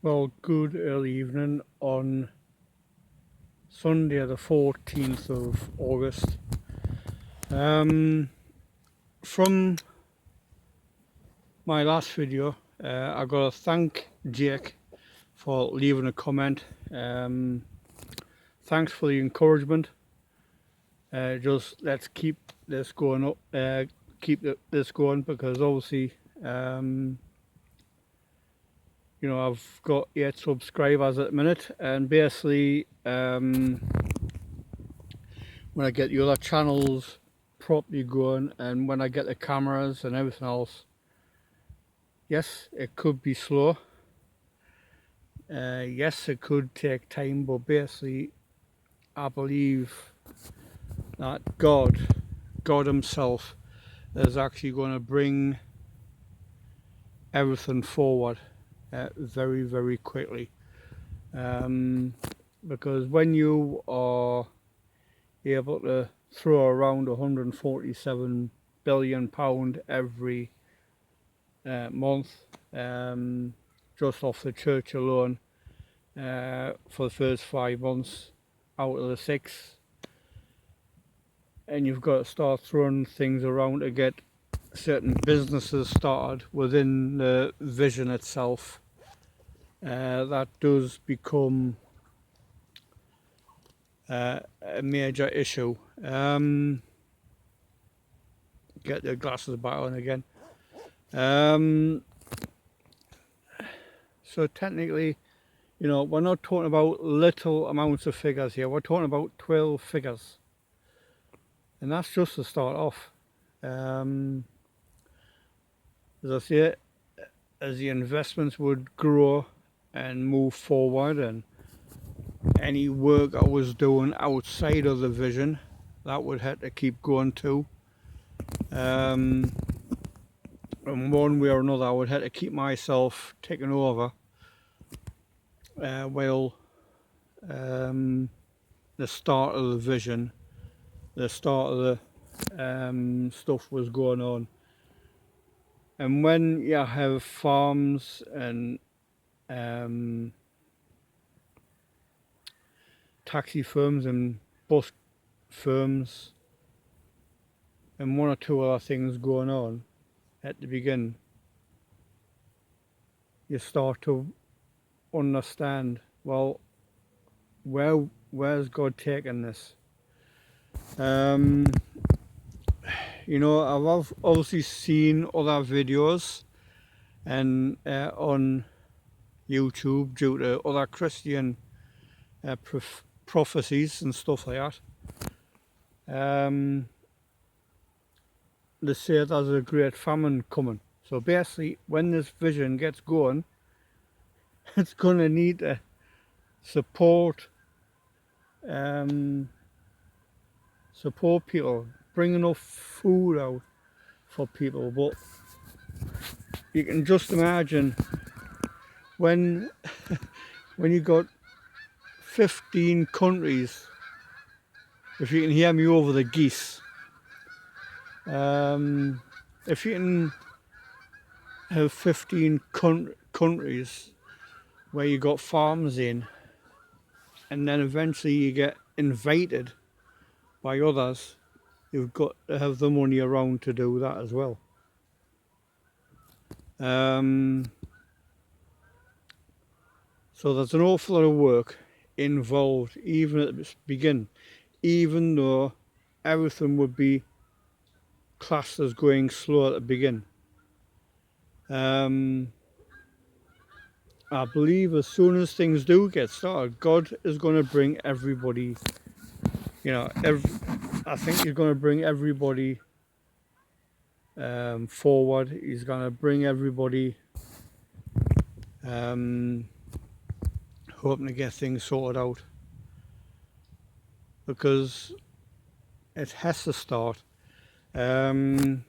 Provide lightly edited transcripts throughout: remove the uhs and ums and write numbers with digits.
Well, good early evening on Sunday, the 14th of August. From my last video, I got to thank Jake for leaving a comment. Thanks for the encouragement. Just let's keep this going up. This going because obviously, I've got 8 subscribers at the minute, and basically, when I get the other channels properly going and when I get the cameras and everything else, yes, it could be slow. Yes, it could take time, but basically, I believe that God Himself, is actually going to bring everything forward very, very quickly. Because when you are able to throw around £147 billion every month, just off the church alone, for the first 5 months out of the 6, and you've got to start throwing things around to get certain businesses started within the vision itself, that does become a major issue. Get the glasses back on again. So technically, we're not talking about little amounts of figures here. We're talking about 12 figures. And that's just to start off. As I say, as the investments would grow and move forward, and any work I was doing outside of the vision, that would have to keep going too. And one way or another, I would have to keep myself taken over while the start of the vision, the start of the stuff was going on. And when you have farms and taxi firms and bus firms and one or two other things going on at the beginning, you start to understand, well, where's God taking this? I've obviously seen other videos and on YouTube due to other Christian prophecies and stuff like that. They say there's a great famine coming. So basically, when this vision gets going, it's going to need to support people, bring enough food out for people. But you can just imagine when you got 15 countries, if you can hear me over the geese, if you can have 15 countries where you got farms in, and then eventually you get invited by others, you've got to have the money around to do that as well. So there's an awful lot of work involved even at the beginning, even though everything would be classed as going slow at the beginning. I believe as soon as things do get started, God is going to bring everybody, I think He's going to bring everybody forward. He's going to bring everybody hoping to get things sorted out, because it has to start. From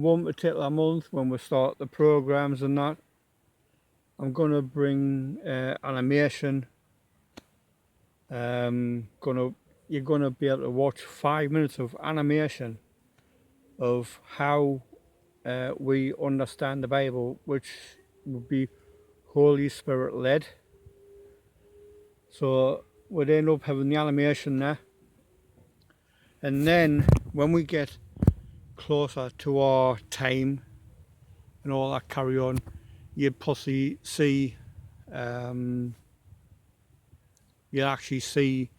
one particular month when we start the programs and that, I'm going to bring animation. You're going to be able to watch 5 minutes of animation of how we understand the Bible, which would be Holy Spirit led. So we'd end up having the animation there. And then when we get closer to our time and all that carry on, you'd possibly see, you'd actually see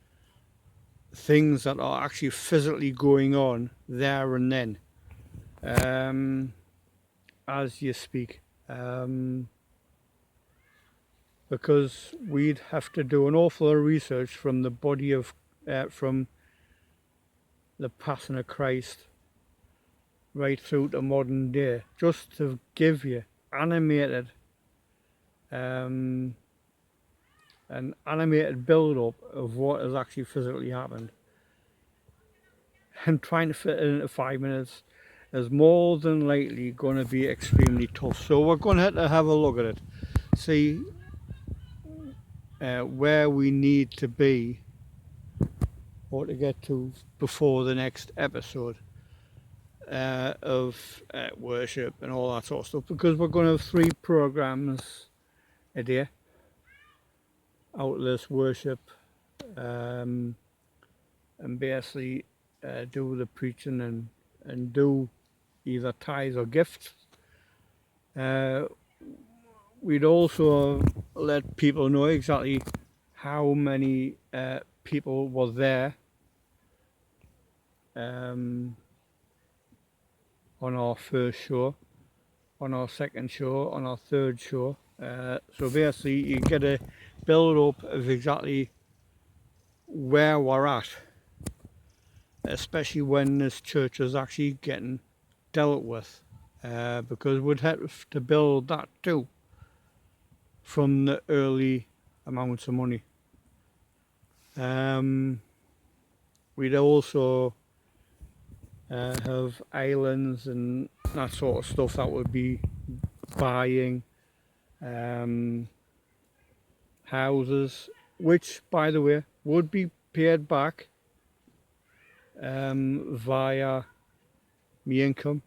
things that are actually physically going on there and then, as you speak. Because we'd have to do an awful lot of research from the body of, from the passing of Christ right through to modern day, just to give you animated, an animated build-up of what has actually physically happened. And trying to fit it into 5 minutes is more than likely going to be extremely tough. So we're going to have a look at it, see where we need to be or to get to before the next episode of worship and all that sort of stuff, because we're going to have 3 programs a day out of this worship, and basically do the preaching and do either tithes or gifts. We'd also let people know exactly how many people were there on our first show, on our second show, on our third show. So basically you get a build up of exactly where we're at, especially when this church is actually getting dealt with, because we'd have to build that too from the early amounts of money. We'd also have islands and that sort of stuff that would be buying, houses, which by the way would be paid back via my income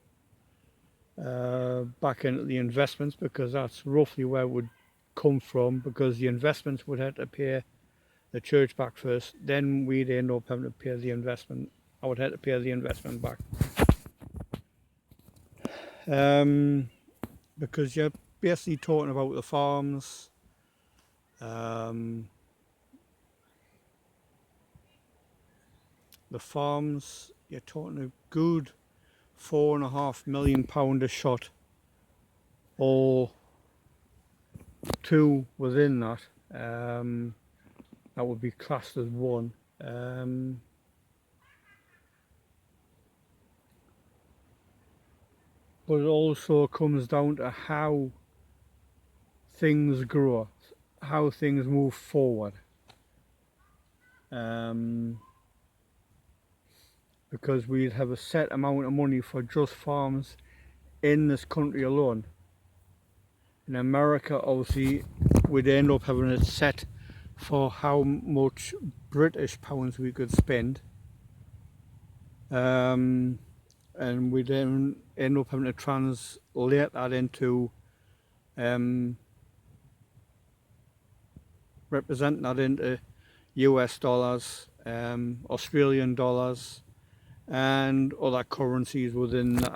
back into the investments, because that's roughly where it would come from, because the investments would have to pay the church back first, then we'd end up having to pay the investment. I would have to pay the investment back, because you're basically talking about the farms, the farms, you're talking a good £4.5 million a shot, or 2 within that. That would be classed as 1. But it also comes down to how things grow, how things move forward. Because we'd have a set amount of money for just farms in this country alone. In America, obviously, we'd end up having it set for how much British pounds we could spend, and we'd then end up having to translate that into represent that into US dollars, Australian dollars, and other currencies within the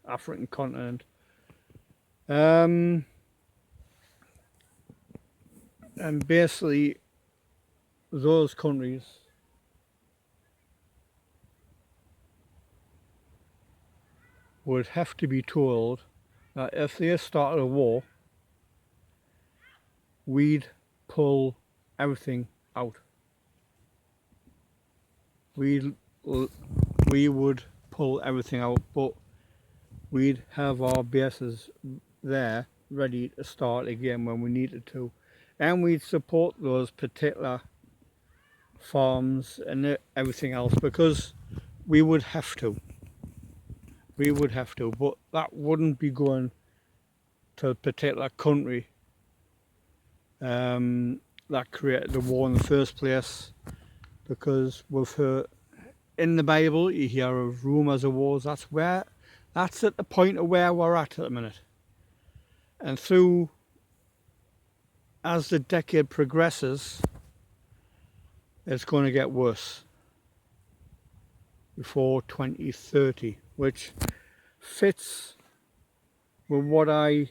African continent. And basically those countries would have to be told that if they started a war, we'd pull everything out. We would pull everything out, but we'd have our bases there ready to start again when we needed to, and we'd support those particular farms and everything else, because we would have to, but that wouldn't be going to a particular country that created the war in the first place, because we've heard in the Bible, you hear of rumours of wars. That's at the point of where we're at the minute. And through, as the decade progresses, it's going to get worse before 2030, which fits with what I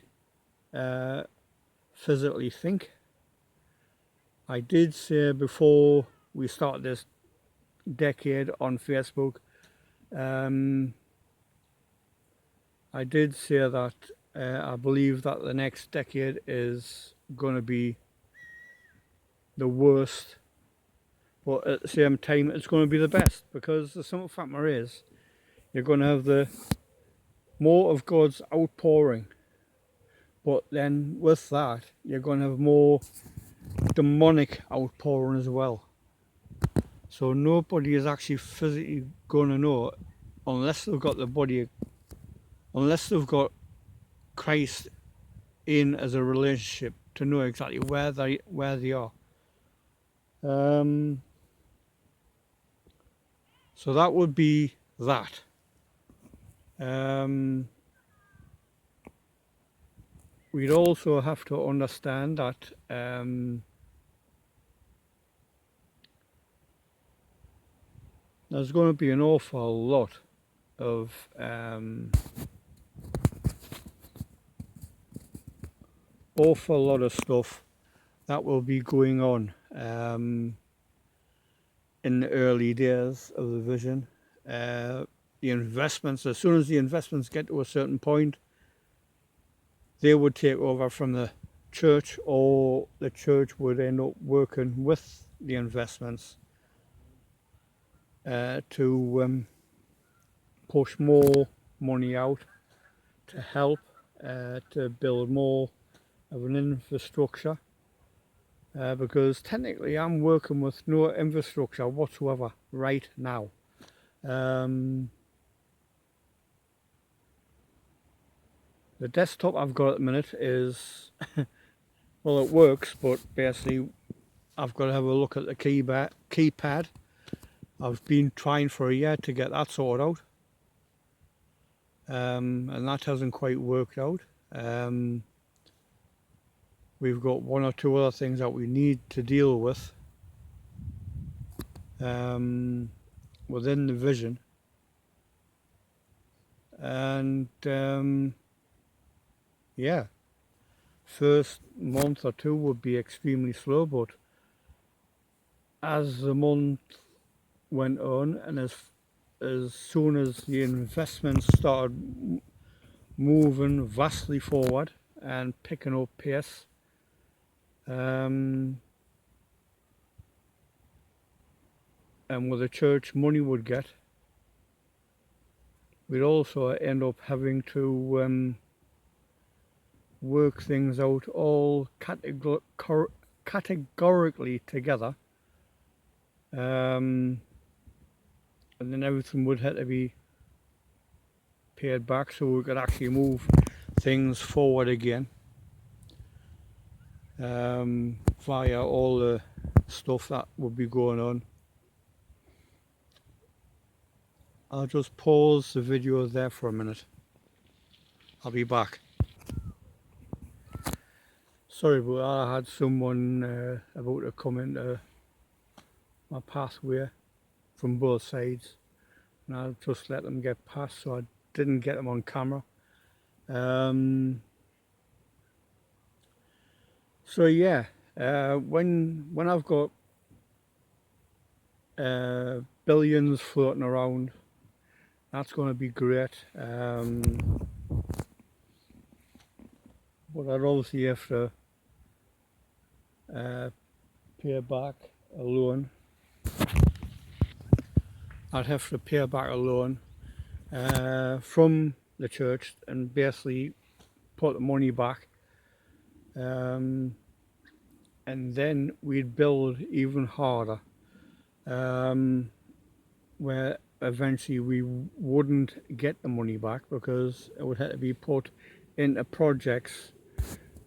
physically think. I did say before we start this decade on Facebook, I did say that I believe that the next decade is going to be the worst, but at the same time it's going to be the best, because the simple fact is you're going to have the more of God's outpouring, but then with that you're going to have more demonic outpouring as well. So nobody is actually physically going to know, unless they've got the body, unless they've got Christ in as a relationship, to know exactly where they are. So that would be that. We'd also have to understand that there's going to be an awful lot of stuff that will be going on in the early days of the vision. The investments, as soon as the investments get to a certain point, they would take over from the church, or the church would end up working with the investments to push more money out to help to build more of an infrastructure, because technically I'm working with no infrastructure whatsoever right now. The desktop I've got at the minute is well, it works, but basically I've got to have a look at the keypad. I've been trying for a year to get that sorted out, and that hasn't quite worked out. We've got one or two other things that we need to deal with within the vision, and yeah, first month or two would be extremely slow, but as the month went on, and as soon as the investments started moving vastly forward and picking up pace, and with the church money would get, we'd also end up having to work things out all categorically together, and then everything would have to be paid back so we could actually move things forward again, via all the stuff that would be going on. I'll just pause the video there for a minute. I'll be back. Sorry, but I had someone about to come into my pathway from both sides, and I just let them get past, so I didn't get them on camera. So yeah, when I've got billions floating around, that's going to be great. But I'd obviously have to pay back a loan. I'd have to pay back a loan from the church and basically put the money back, and then we'd build even harder, where eventually we wouldn't get the money back, because it would have to be put into projects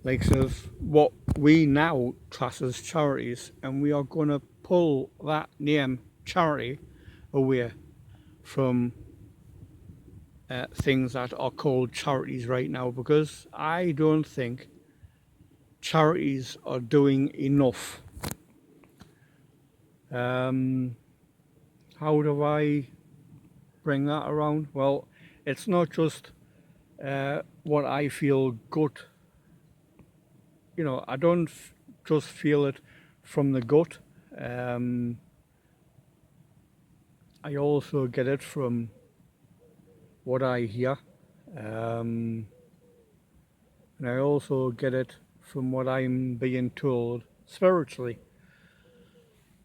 like of what we now class as charities, and we are going to pull that name charity away from things that are called charities right now, because I don't think charities are doing enough. How do I bring that around? Well, it's not just what I feel good. You know, I don't just feel it from the gut. I also get it from what I hear. And I also get it from what I'm being told spiritually,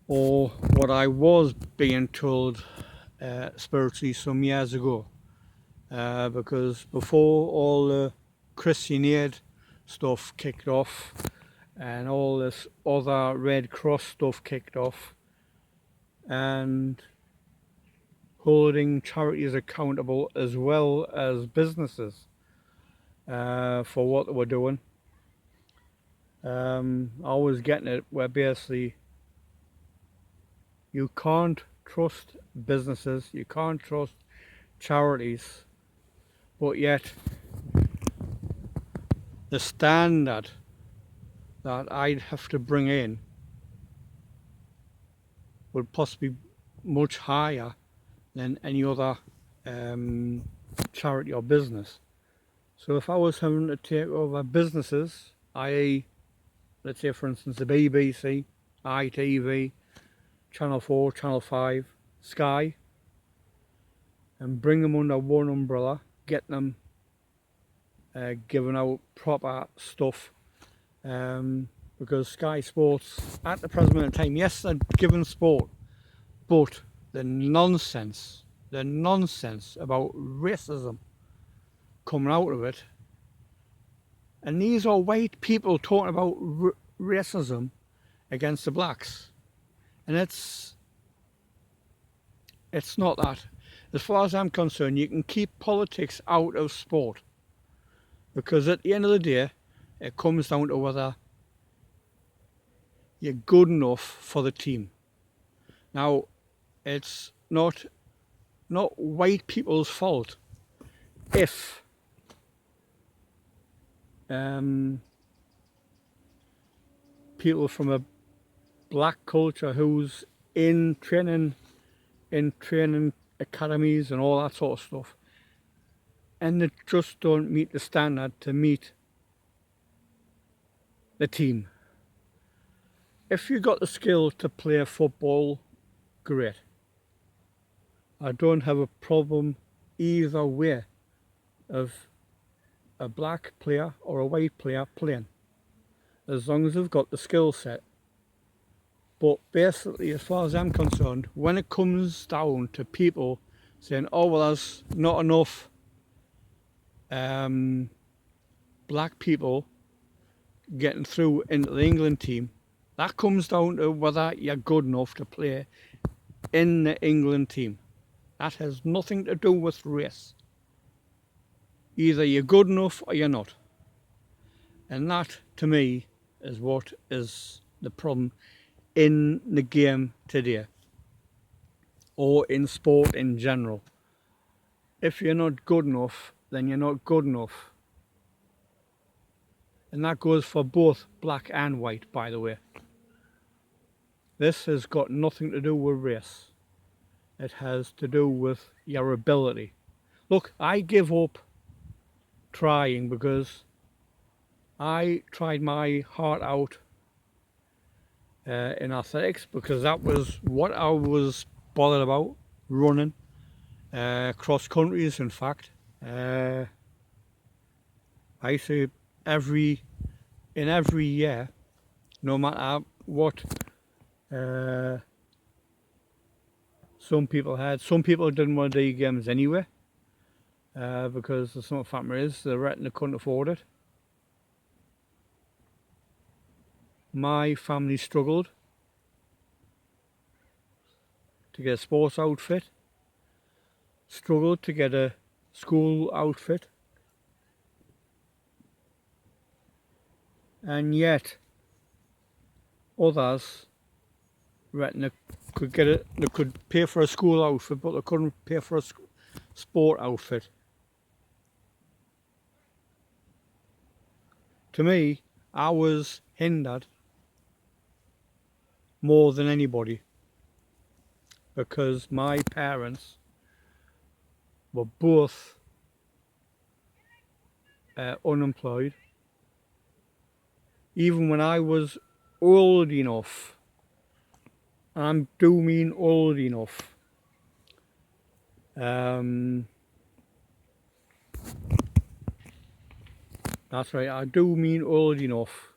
or what I was being told spiritually some years ago. Because before all the Christian Aid stuff kicked off and all this other Red Cross stuff kicked off, and holding charities accountable as well as businesses for what they were doing, I was getting it where basically you can't trust businesses, you can't trust charities, but yet the standard that I'd have to bring in would possibly be much higher than any other charity or business. So if I was having to take over businesses, i.e., let's say for instance the BBC, ITV, Channel 4, Channel 5, Sky, and bring them under one umbrella, get them giving out proper stuff, because Sky Sports at the present moment in time, yes, they're giving sport, but the nonsense about racism coming out of it, and these are white people talking about racism against the blacks, and it's not that. As far as I'm concerned, you can keep politics out of sport, because at the end of the day it comes down to whether you're good enough for the team. Now, it's not white people's fault if people from a black culture who's in training academies and all that sort of stuff, and they just don't meet the standard to meet the team. If you got the skill to play football, great. I don't have a problem either way of a black player or a white player playing, as long as they've got the skill set. But basically, as far as I'm concerned, when it comes down to people saying, oh well, there's not enough black people getting through into the England team, that comes down to whether you're good enough to play in the England team. That has nothing to do with race. Either you're good enough or you're not. And that, to me, is what is the problem in the game today, or in sport in general. If you're not good enough, then you're not good enough. And that goes for both black and white, by the way. This has got nothing to do with race. It has to do with your ability. Look, I give up trying because I tried my heart out in athletics, because that was what I was bothered about, running, cross countries in fact. I say every year, no matter what some people didn't want to do games anyway, because the simple fact is they couldn't afford it. My family struggled to get a sports outfit, struggled to get a school outfit, and yet others reckon they could get it. They could pay for a school outfit, but they couldn't pay for a sport outfit. to me, I was hindered more than anybody because my parents were both unemployed. Even when I was old enough, and I do mean old enough, that's right, I do mean old enough.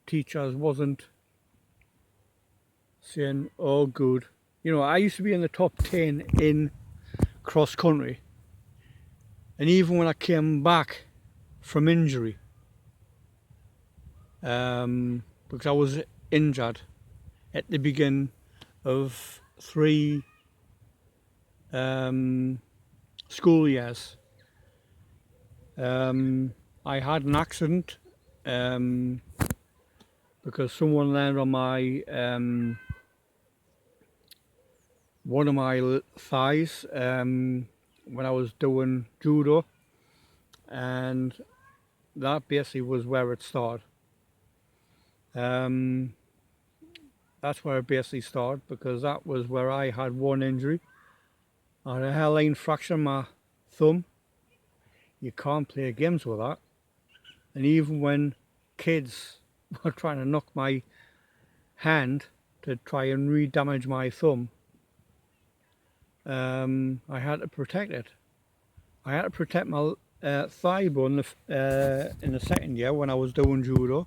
Teachers wasn't saying, oh good. You know, I used to be in the top 10 in cross country, and even when I came back from injury, because I was injured at the beginning of 3 school years, I had an accident because someone landed on my one of my thighs when I was doing judo, and that basically was where it started. That's where it basically started, because that was where I had one injury. I had a hairline fracture in my thumb. You can't play games with that. And even when kids were trying to knock my hand to try and re-damage my thumb, I had to protect it. I had to protect my thigh bone in the second year when I was doing judo.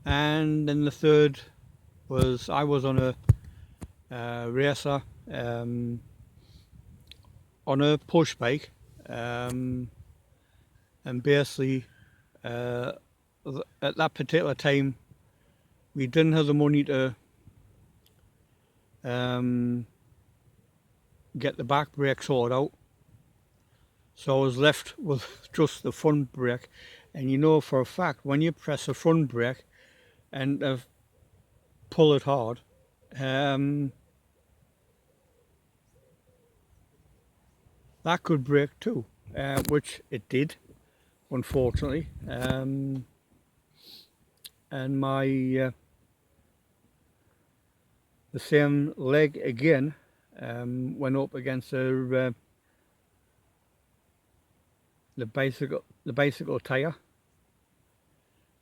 And then the third was I was on a racer on a push bike, and basically at that particular time we didn't have the money to get the back brake sorted out, so I was left with just the front brake. And you know for a fact, when you press the front brake and pull it hard, that could break too, which it did, unfortunately. And my the same leg again went up against the bicycle tire,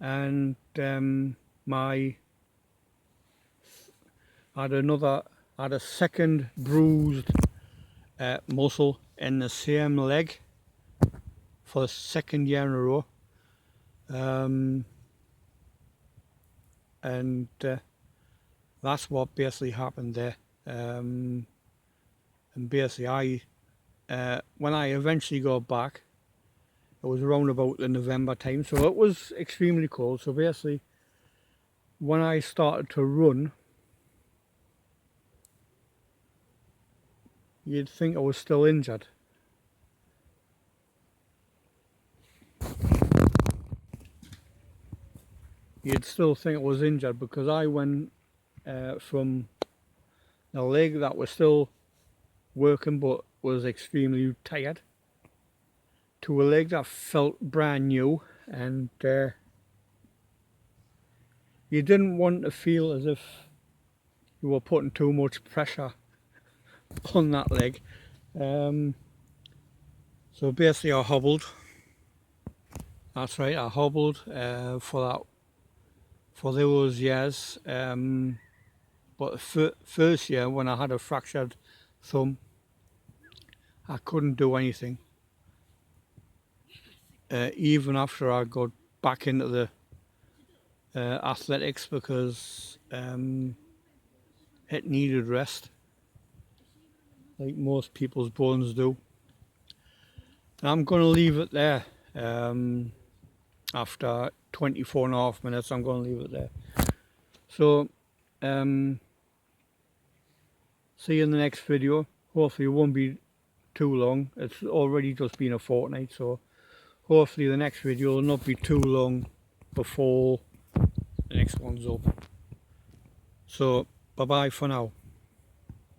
and I had a second bruised muscle in the same leg for the second year in a row, and that's what basically happened there. And basically when I eventually got back, it was around about the November time, so it was extremely cold. So basically when I started to run, you'd think I was still injured. You'd still think I was injured, because I went from a leg that was still working but was extremely tired to a leg that felt brand new, and you didn't want to feel as if you were putting too much pressure on that leg. So basically I hobbled. That's right, I hobbled for those years. But the first year, when I had a fractured thumb, I couldn't do anything. Even after I got back into the athletics, because it needed rest, like most people's bones do. And I'm going to leave it there. After 24.5 minutes, I'm going to leave it there. So see you in the next video. Hopefully it won't be too long. It's already just been a fortnight, so hopefully the next video will not be too long before the next one's up. So bye bye for now.